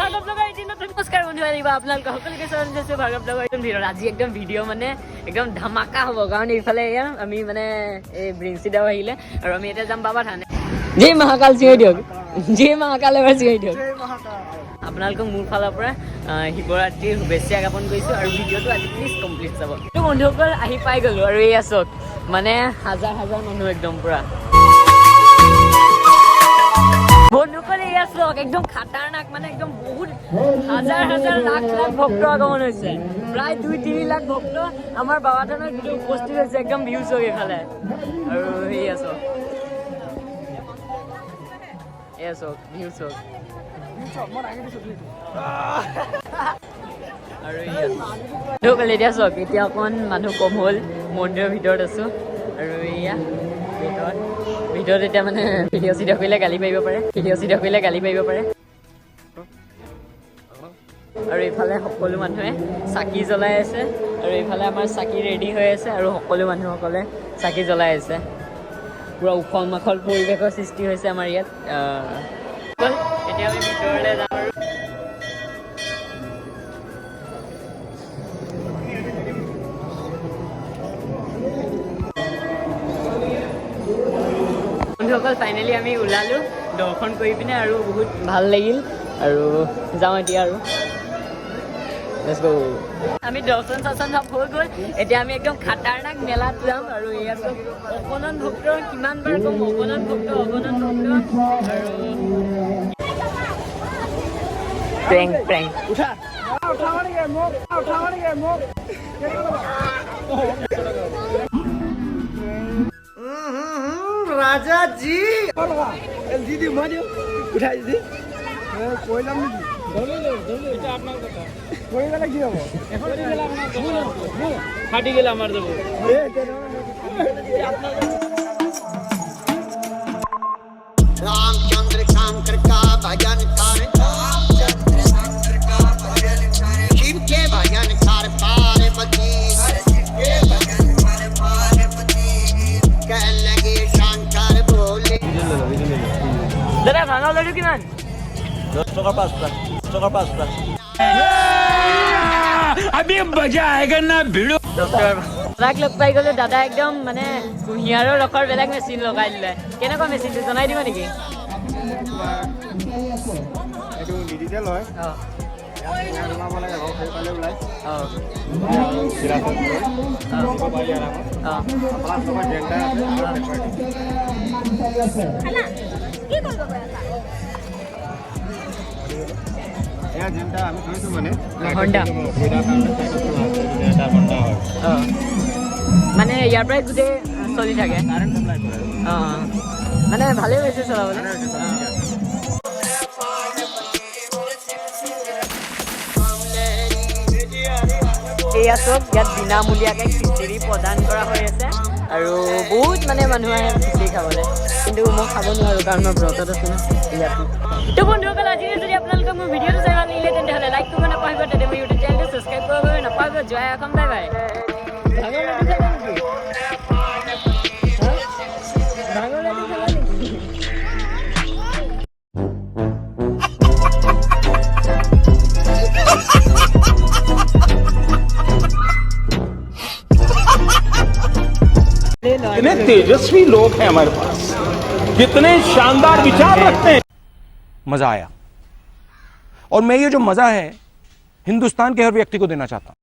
ভাগৱ লগা এদিনত নমস্কাৰ বন্ধু আহিবা আপোনালোক সকলোকে চৰণ দিছো ভাগৱ লগা একদম ভিৰ আজি একদম ভিডিঅ' মানে একদম ধামাকা হ'ব কাৰণ এইফালে এয়া আমি মানে এই ব্ৰিঞ্চিদাও আহিলে আৰু আমি এতিয়া যাম বাবা থানে জয় মহাকাল চিঞৰি দিয়ক জয় মহাকাল এবাৰ চিঞৰি দিয়ক আপোনালোকক মোৰ ফালৰ পৰা শিৱৰাত্ৰিৰ শুভেচ্ছা জ্ঞাপন কৰিছোঁ আৰু ভিডিঅ'টো আজি প্লিজ কমপ্লিট চাব তো বন্ধুসকল আহি পাই গ'লোঁ আৰু এয়া চাওক মানে হাজাৰ হাজাৰ মানুহ একদম পুৰা বন্ধুসকল এয়া চাওক একদম খাতাৰনাক মানে একদম বহুত হাজাৰ হাজাৰ লাখ লাখ ভক্ত আগমন হৈছে প্ৰায় 2-3 লাখ ভক্ত আমাৰ বাবা থানত উপস্থিত হৈছে একদম ভিউ চাওক এইফালে আৰু এয়া চাওক এয়া চাওক ভিউ চাওক আৰু এতিয়া চাওক এতিয়া অকণমান মানুহ কম হ'ল মন্দিৰৰ ভিতৰত আছোঁ আৰু এয়া ভিতৰত এতিয়া মানে ভিডিঅ' চিডিঅ' কৰিলে গালি পাৰিব পাৰে আৰু এইফালে সকলো মানুহে চাকি জ্বলাই আছে আৰু এইফালে আমাৰ চাকি ৰেডি হৈ আছে আৰু সকলো মানুহসকলে চাকি জ্বলাই আছে পুৰা উখল মাখল পৰিৱেশৰ সৃষ্টি হৈছে আমাৰ ইয়াত এতিয়া আমি ভিতৰলৈ যাম আৰু বন্ধুসকল ফাইনেলি আমি ওলালোঁ দৰ্শন কৰি পিনে আৰু বহুত ভাল লাগিল আৰু যাওঁ এতিয়া আৰু আমি দৰ্শন চৰ্চন সব হৈ গ'ল এতিয়া আমি একদম খাতাৰনাক মেলাত যাম আৰু এয়া চব অগণন ভক্ত কিমান বাৰ কম অগণন ভক্ত আৰু প্ৰেংক राजा जी दीदी मारियो उठाई दी কইলাম নেকি এটা আপনার কথা কই গেলে কি হবে এখন গেলে আপনার ফাটি গেলে আমার দেব रामचंद्र शंकर का भजन कर शिव के भजन कर पार्वती कह लगे शंकर बोले দাদা ভাঙা লড়ু কিমান 10 টাকা 5 টা अभी मजा आएगा ना भिड़ो দাদাক লগ পাই গ'লো দাদা একদম মানে কুঁহিয়াৰৰ ৰসৰ বেলেগ মেচিন লগাই দিলে কেনেকুৱা মেচিনটো জনাই দিব নেকি এইটো ডিজিটেল হয় মানে ইয়াৰ পৰাই গোটেই চলি থাকে মানে ভালেই হৈছে চলাবলৈ এয়া চব ইয়াত বিনামূলীয়াকৈ খিচিৰি প্ৰদান কৰা হৈ আছে আৰু বহুত মানে মানুহ আহে খিচিৰি খাবলৈ কিন্তু মই খাব নোৱাৰোঁ কাৰণ মই ব্ৰতত আছোঁ ন ইয়াত তো বন্ধুসকল আজি যদি আপোনালোকে মোৰ ভিডিঅ'টো চাই ভাল লাগিলে তেন্তে লাইক কৰিব নাপাহৰিব তেন্তে মোৰ ইউটিউব চেনেলটো ছাবস্ক্ৰাইব কৰিব নাপাহৰিব জয় অসম বাই বাই कितने तेजस्वी लोग हैं हमारे पास कितने शानदार विचार रखते हैं मजा आया और मैं ये जो मजा है हिंदुस्तान के हर व्यक्ति को देना चाहता हूं